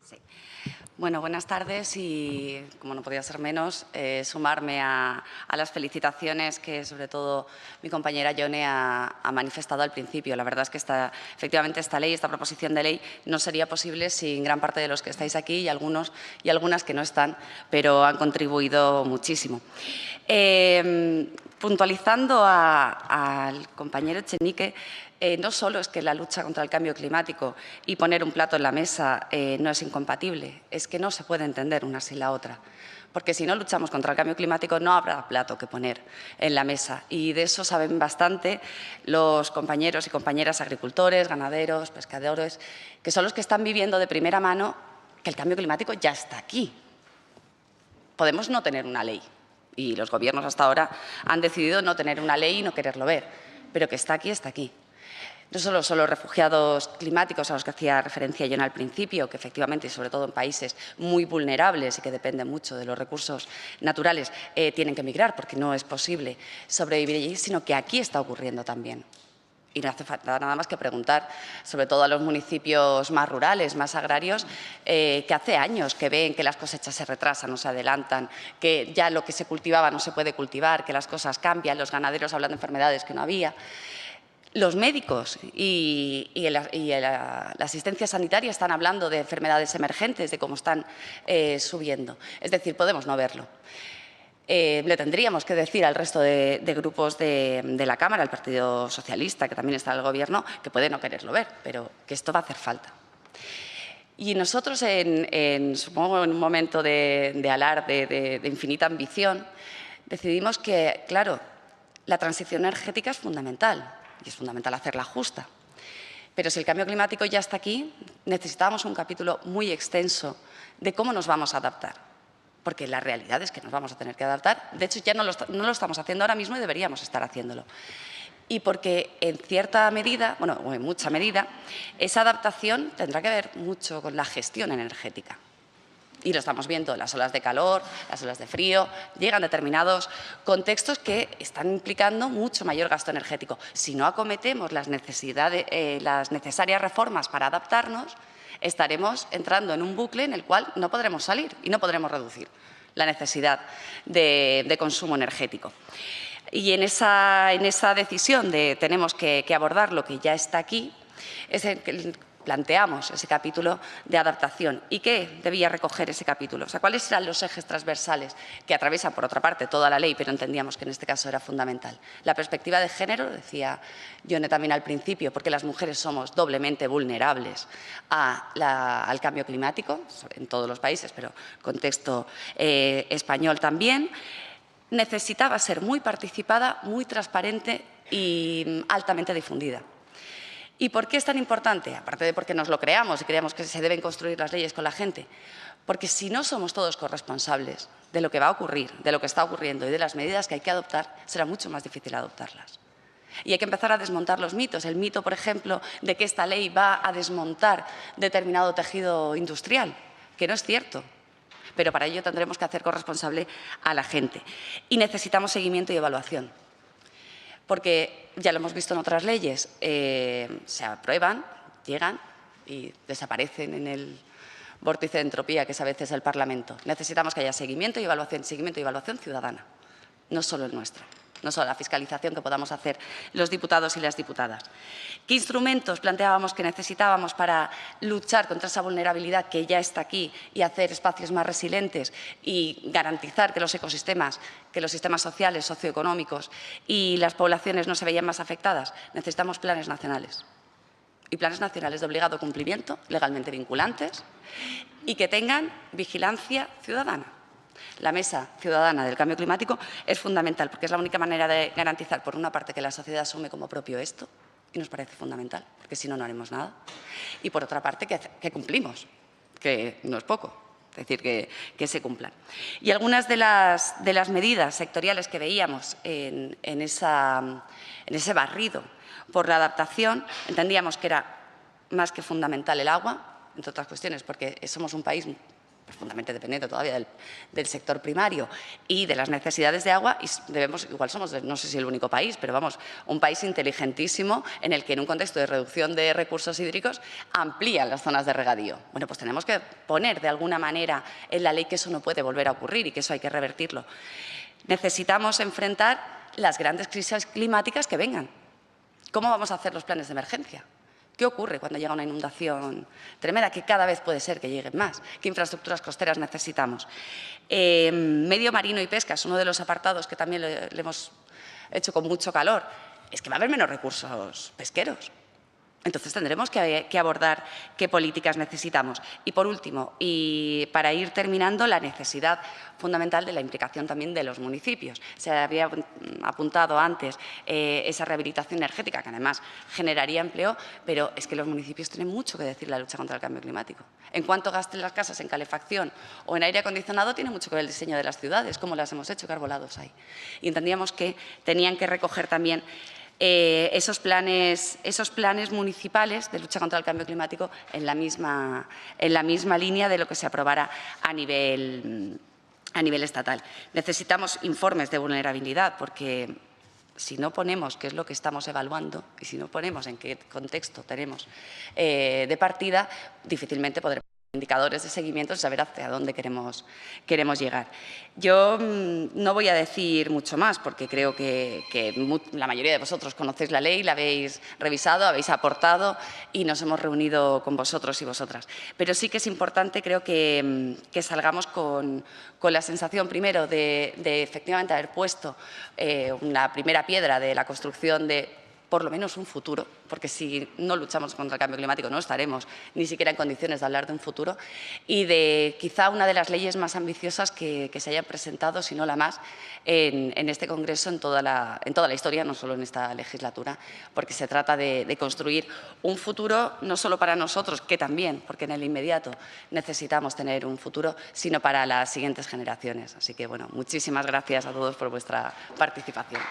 Sí. Bueno, buenas tardes y, como no podía ser menos, sumarme a las felicitaciones que, sobre todo, mi compañera Yone ha manifestado al principio. La verdad es que efectivamente esta ley, esta proposición de ley, no sería posible sin gran parte de los que estáis aquí y algunos y algunas que no están, pero han contribuido muchísimo. Puntualizando al compañero Echenique, no solo es que la lucha contra el cambio climático y poner un plato en la mesa no es incompatible, es que no se puede entender una sin la otra. Porque si no luchamos contra el cambio climático no habrá plato que poner en la mesa. Y de eso saben bastante los compañeros y compañeras agricultores, ganaderos, pescadores, que son los que están viviendo de primera mano que el cambio climático ya está aquí. Podemos no tener una ley. Y los gobiernos hasta ahora han decidido no tener una ley y no quererlo ver. Pero que está aquí, está aquí. No solo son los refugiados climáticos a los que hacía referencia yo al principio, que efectivamente, y sobre todo en países muy vulnerables y que dependen mucho de los recursos naturales, tienen que emigrar porque no es posible sobrevivir allí, sino que aquí está ocurriendo también. Y no hace falta nada más que preguntar, sobre todo a los municipios más rurales, más agrarios, que hace años que ven que las cosechas se retrasan o se adelantan, que ya lo que se cultivaba no se puede cultivar, que las cosas cambian, los ganaderos hablan de enfermedades que no había. Los médicos y la asistencia sanitaria están hablando de enfermedades emergentes, de cómo están subiendo. Es decir, podemos no verlo. Le tendríamos que decir al resto de grupos de la Cámara, al Partido Socialista, que también está en el Gobierno, que puede no quererlo ver, pero que esto va a hacer falta. Y nosotros, supongo, en un momento de alarde, de infinita ambición, decidimos que, claro, la transición energética es fundamental y es fundamental hacerla justa. Pero si el cambio climático ya está aquí, necesitamos un capítulo muy extenso de cómo nos vamos a adaptar. Porque la realidad es que nos vamos a tener que adaptar. De hecho, ya no lo estamos haciendo ahora mismo y deberíamos estar haciéndolo. Y porque en cierta medida, bueno, o en mucha medida, esa adaptación tendrá que ver mucho con la gestión energética. Y lo estamos viendo, las olas de calor, las olas de frío, llegan determinados contextos que están implicando mucho mayor gasto energético. Si no acometemos las necesarias reformas para adaptarnos, estaremos entrando en un bucle en el cual no podremos salir y no podremos reducir la necesidad de consumo energético. Y en esa decisión de tenemos que abordar lo que ya está aquí, planteamos ese capítulo de adaptación. ¿Y qué debía recoger ese capítulo? O sea, ¿cuáles eran los ejes transversales que atraviesan, por otra parte, toda la ley, pero entendíamos que en este caso era fundamental? La perspectiva de género, decía Yone también al principio, porque las mujeres somos doblemente vulnerables al cambio climático, en todos los países, pero contexto español también. Necesitaba ser muy participada, muy transparente y altamente difundida. ¿Y por qué es tan importante? Aparte de porque nos lo creamos y creemos que se deben construir las leyes con la gente. Porque si no somos todos corresponsables de lo que va a ocurrir, de lo que está ocurriendo y de las medidas que hay que adoptar, será mucho más difícil adoptarlas. Y hay que empezar a desmontar los mitos. El mito, por ejemplo, de que esta ley va a desmontar determinado tejido industrial, que no es cierto. Pero para ello tendremos que hacer corresponsable a la gente. Y necesitamos seguimiento y evaluación. Porque ya lo hemos visto en otras leyes, se aprueban, llegan y desaparecen en el vórtice de entropía que es a veces el Parlamento. Necesitamos que haya seguimiento y evaluación ciudadana, no solo el nuestro, no solo la fiscalización que podamos hacer los diputados y las diputadas. ¿Qué instrumentos planteábamos que necesitábamos para luchar contra esa vulnerabilidad que ya está aquí y hacer espacios más resilientes y garantizar que los ecosistemas, que los sistemas sociales, socioeconómicos y las poblaciones no se veían más afectadas? Necesitamos planes nacionales. Y planes nacionales de obligado cumplimiento, legalmente vinculantes, y que tengan vigilancia ciudadana. La Mesa Ciudadana del Cambio Climático es fundamental porque es la única manera de garantizar, por una parte, que la sociedad asume como propio esto, y nos parece fundamental, porque si no, no haremos nada. Y por otra parte, que cumplimos, que no es poco, es decir, que se cumplan. Y algunas de las medidas sectoriales que veíamos en ese barrido por la adaptación, entendíamos que era más que fundamental el agua, entre otras cuestiones, porque somos un país profundamente dependiente todavía del sector primario y de las necesidades de agua, y igual somos, no sé si el único país, pero vamos, un país inteligentísimo en el que en un contexto de reducción de recursos hídricos amplían las zonas de regadío. Bueno, pues tenemos que poner de alguna manera en la ley que eso no puede volver a ocurrir y que eso hay que revertirlo. Necesitamos enfrentar las grandes crisis climáticas que vengan. ¿Cómo vamos a hacer los planes de emergencia? ¿Qué ocurre cuando llega una inundación tremenda? Que cada vez puede ser que lleguen más. ¿Qué infraestructuras costeras necesitamos? Medio marino y pesca es uno de los apartados que también le hemos hecho con mucho calor. Es que va a haber menos recursos pesqueros. Entonces tendremos que abordar qué políticas necesitamos. Y por último, y para ir terminando, la necesidad fundamental de la implicación también de los municipios. Se había apuntado antes esa rehabilitación energética, que además generaría empleo, pero es que los municipios tienen mucho que decir en la lucha contra el cambio climático. En cuanto gasten las casas en calefacción o en aire acondicionado, tiene mucho que ver el diseño de las ciudades, cómo las hemos hecho, qué arbolados hay. Y entendíamos que tenían que recoger también esos planes municipales de lucha contra el cambio climático en la misma línea de lo que se aprobara a nivel estatal. Necesitamos informes de vulnerabilidad porque si no ponemos qué es lo que estamos evaluando y si no ponemos en qué contexto tenemos de partida, difícilmente podremos indicadores de seguimiento y saber hacia dónde queremos llegar. Yo no voy a decir mucho más porque creo que la mayoría de vosotros conocéis la ley, la habéis revisado, habéis aportado y nos hemos reunido con vosotros y vosotras. Pero sí que es importante, creo que salgamos con la sensación primero de efectivamente haber puesto una primera piedra de la construcción de por lo menos un futuro, porque si no luchamos contra el cambio climático no estaremos ni siquiera en condiciones de hablar de un futuro, y de quizá una de las leyes más ambiciosas que se hayan presentado, si no la más, en este Congreso en toda la historia, no solo en esta legislatura, porque se trata de construir un futuro no solo para nosotros, que también, porque en el inmediato necesitamos tener un futuro, sino para las siguientes generaciones. Así que, bueno, muchísimas gracias a todos por vuestra participación.